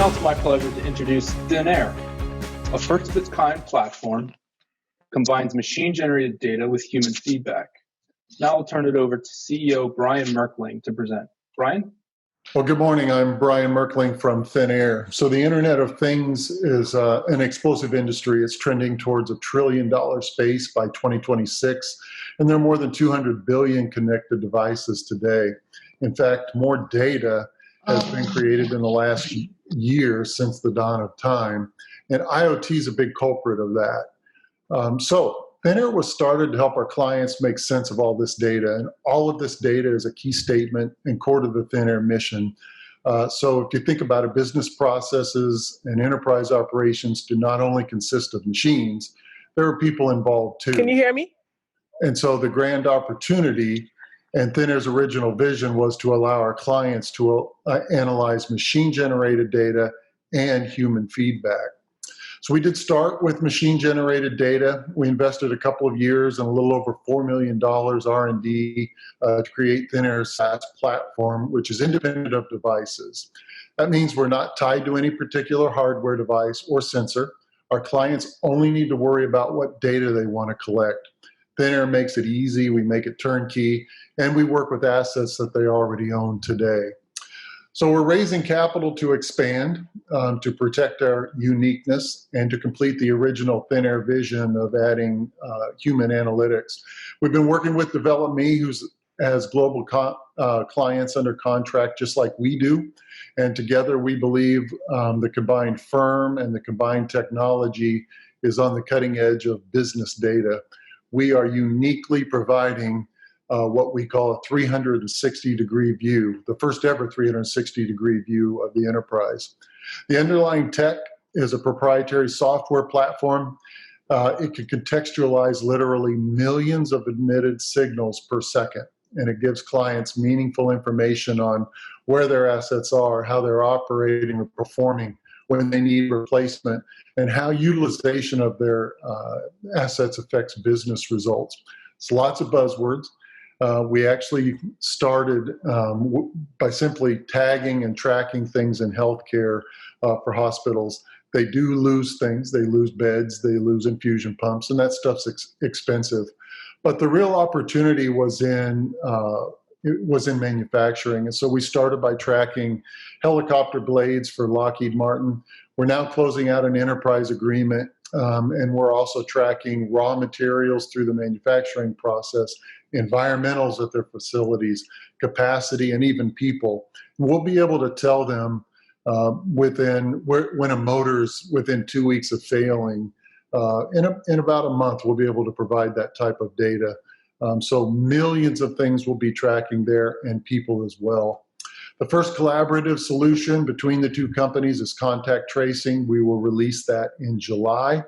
Now it's my pleasure to introduce Thinaer, a first-of-its-kind platform combines machine-generated data with human feedback. Now I'll turn it over to CEO Bryan Merckling to present. Bryan? Well, good morning. I'm Bryan Merckling from Thinaer. So the Internet of Things is an explosive industry. It's trending towards $1 trillion space by 2026, and there are more than 200 billion connected devices today. In fact, more data has been created in the last year since the dawn of time, and IoT is a big culprit of that. So Thinaer was started to help our clients make sense of all this data, and all of this data is a key statement and core to the Thinaer mission. So if you think about it, business processes and enterprise operations do not only consist of machines, there are people involved too. Can you hear me? And so the grand opportunity and Thinaer's original vision was to allow our clients to analyze machine-generated data and human feedback. So we did start with machine-generated data. We invested a couple of years and a little over $4 million R&D to create Thinaer's SaaS platform, which is independent of devices. That means we're not tied to any particular hardware device or sensor. Our clients only need to worry about what data they want to collect. Thinaer makes it easy, we make it turnkey, and we work with assets that they already own today. So we're raising capital to expand, to protect our uniqueness, and to complete the original Thinaer vision of adding human analytics. We've been working with DevelopMe, who has global clients under contract just like we do. And together we believe the combined firm and the combined technology is on the cutting edge of business data. We are uniquely providing what we call a 360-degree view, the first ever 360-degree view of the enterprise. The underlying tech is a proprietary software platform. It can contextualize literally millions of emitted signals per second, and it gives clients meaningful information on where their assets are, how they're operating or performing when they need replacement, and how utilization of their assets affects business results. It's lots of buzzwords. We actually started by simply tagging and tracking things in healthcare for hospitals. They do lose things. They lose beds. They lose infusion pumps, and that stuff's expensive. But the real opportunity was in manufacturing. And so we started by tracking helicopter blades for Lockheed Martin. We're now closing out an enterprise agreement, and we're also tracking raw materials through the manufacturing process, environmentals at their facilities, capacity, and even people. We'll be able to tell them when a motor's within 2 weeks of failing. In about a month, we'll be able to provide that type of data. So millions of things will be tracking there, and people as well. The first collaborative solution between the two companies is contact tracing. We will release that in July.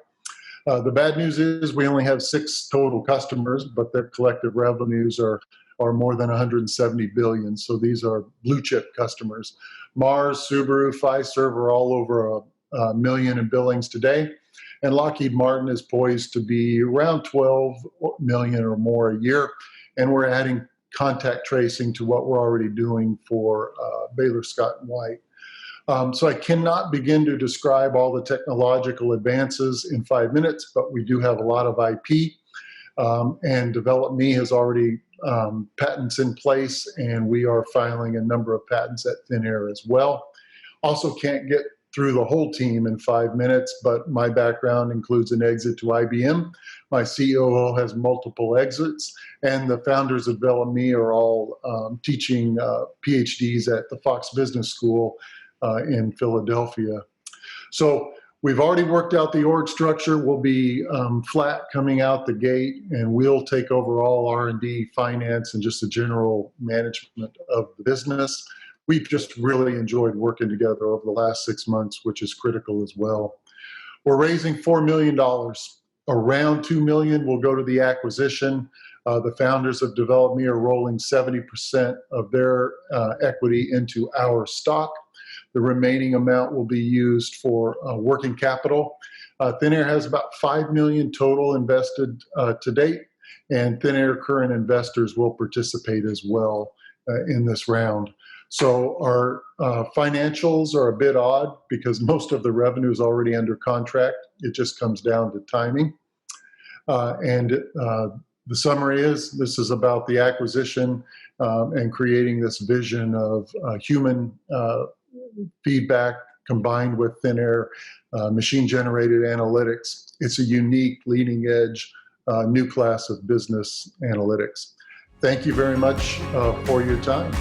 The bad news is we only have 6 total customers, but their collective revenues are more than 170 billion. So these are blue chip customers. Mars, Subaru, Fiserv are all over a million in billings today. And Lockheed Martin is poised to be around 12 million or more a year. And we're adding contact tracing to what we're already doing for Baylor Scott & White. So I cannot begin to describe all the technological advances in 5 minutes, but we do have a lot of IP. And DevelopMe has already patents in place, and we are filing a number of patents at Thinaer as well. Also can't get through the whole team in 5 minutes, but my background includes an exit to IBM. My COO has multiple exits, and the founders of DevelopMe are all teaching PhDs at the Fox Business School in Philadelphia. So we've already worked out the org structure. We'll be flat coming out the gate, and we'll take over all R&D, finance, and just the general management of the business. We've just really enjoyed working together over the last 6 months, which is critical as well. We're raising $4 million. Around $2 million will go to the acquisition. The founders of DevelopMe are rolling 70% of their equity into our stock. The remaining amount will be used for working capital. Thinaer has about $5 million total invested to date, and Thinaer current investors will participate as well in this round. So our financials are a bit odd because most of the revenue is already under contract. It just comes down to timing. The summary is, this is about the acquisition and creating this vision of human feedback combined with Thinaer machine-generated analytics. It's a unique, leading-edge, new class of business analytics. Thank you very much for your time.